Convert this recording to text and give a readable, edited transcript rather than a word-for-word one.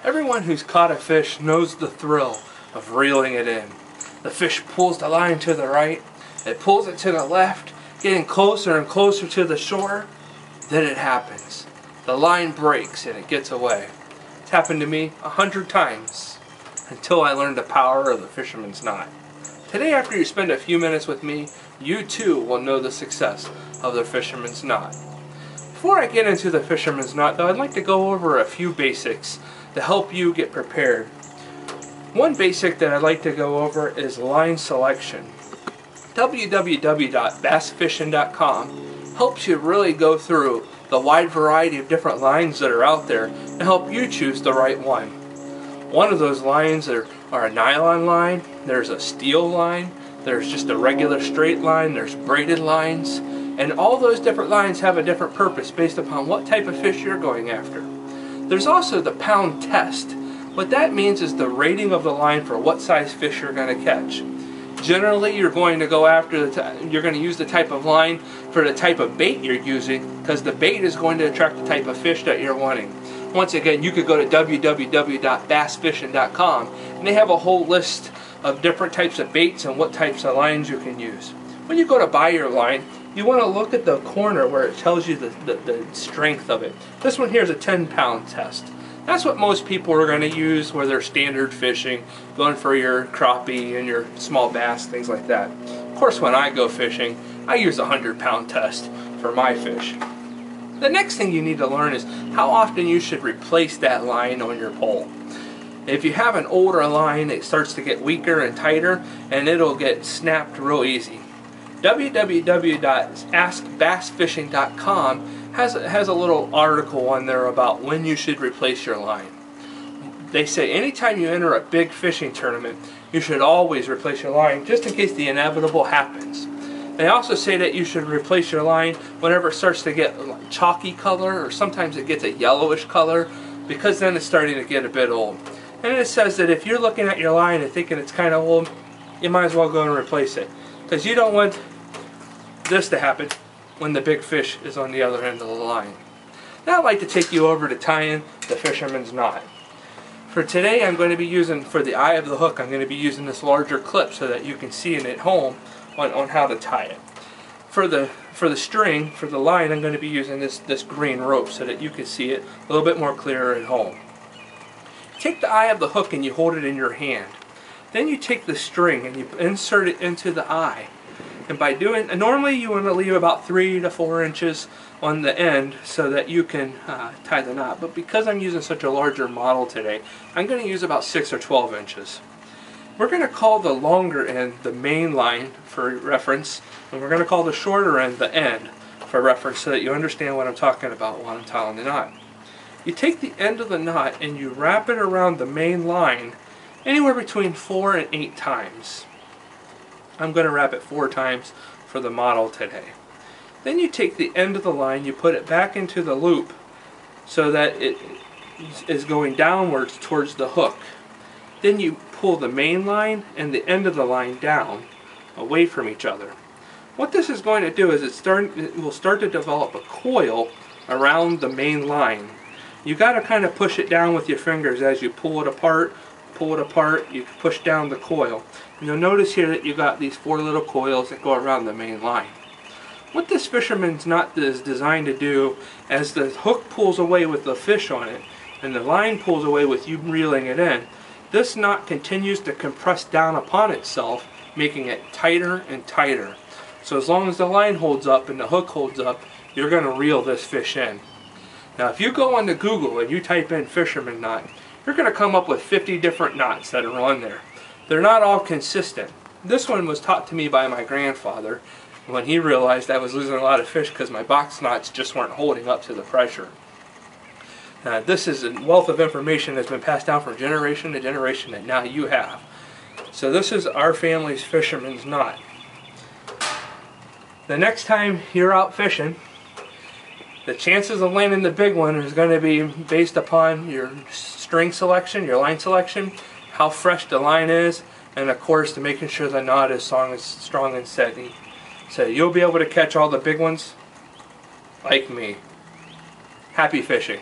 Everyone who's caught a fish knows the thrill of reeling it in. The fish pulls the line to the right, it pulls it to the left, getting closer and closer to the shore. Then it happens. The line breaks and it gets away. It's happened to me 100 times until I learned the power of the fisherman's knot. Today, after you spend a few minutes with me, you too will know the success of the fisherman's knot. Before I get into the fisherman's knot, though, I'd like to go over a few basics to help you get prepared. One basic that I'd like to go over is line selection. www.bassfishing.com helps you really go through the wide variety of different lines that are out there and help you choose the right one. One of those lines are a nylon line, there's a steel line, there's just a regular straight line, there's braided lines, and all those different lines have a different purpose based upon what type of fish you're going after. There's also the pound test. What that means is the rating of the line for what size fish you're going to catch. Generally, you're going to go after you're going to use the type of line for the type of bait you're using, because the bait is going to attract the type of fish that you're wanting. Once again, you could go to www.bassfishing.com and they have a whole list of different types of baits and what types of lines you can use. When you go to buy your line, you want to look at the corner where it tells you the strength of it. This one here is a 10-pound test. That's what most people are going to use where they're standard fishing, going for your crappie and your small bass, things like that. Of course, when I go fishing, I use a 100-pound test for my fish. The next thing you need to learn is how often you should replace that line on your pole. If you have an older line, it starts to get weaker and tighter, and it'll get snapped real easy. www.askbassfishing.com has a little article on there about when you should replace your line. They say anytime you enter a big fishing tournament, you should always replace your line just in case the inevitable happens. They also say that you should replace your line whenever it starts to get chalky color, or sometimes it gets a yellowish color, because then it's starting to get a bit old. And it says that if you're looking at your line and thinking it's kind of old, you might as well go and replace it, because you don't want this to happen when the big fish is on the other end of the line. Now I'd like to take you over to tying the fisherman's knot. For today, I'm going to be using, for the eye of the hook, I'm going to be using this larger clip so that you can see it at home on how to tie it. For the string, for the line, I'm going to be using this green rope so that you can see it a little bit more clearer at home. Take the eye of the hook and you hold it in your hand. Then you take the string and you insert it into the eye. And by doing, normally you want to leave about 3 to 4 inches on the end so that you can tie the knot. But because I'm using such a larger model today, I'm going to use about 6 or 12 inches. We're going to call the longer end the main line for reference, and we're going to call the shorter end the end for reference so that you understand what I'm talking about while I'm tying the knot. You take the end of the knot and you wrap it around the main line anywhere between 4 and 8 times. I'm going to wrap it 4 times for the model today. Then you take the end of the line, you put it back into the loop so that it is going downwards towards the hook. Then you pull the main line and the end of the line down away from each other. What this is going to do is it will start to develop a coil around the main line. You got to kind of push it down with your fingers as you pull it apart, you push down the coil. And you'll notice here that you got these 4 little coils that go around the main line. What this fisherman's knot is designed to do, as the hook pulls away with the fish on it and the line pulls away with you reeling it in, this knot continues to compress down upon itself, making it tighter and tighter. So as long as the line holds up and the hook holds up, you're going to reel this fish in. Now if you go onto Google and you type in fisherman knot, you're going to come up with 50 different knots that are on there. They're not all consistent. This one was taught to me by my grandfather when he realized I was losing a lot of fish because my box knots just weren't holding up to the pressure. This is a wealth of information that's been passed down from generation to generation that now you have. So this is our family's fisherman's knot. The next time you're out fishing, the chances of landing the big one is going to be based upon your string selection, your line selection, how fresh the line is, and of course to making sure the knot is strong and steady. So you'll be able to catch all the big ones like me. Happy fishing.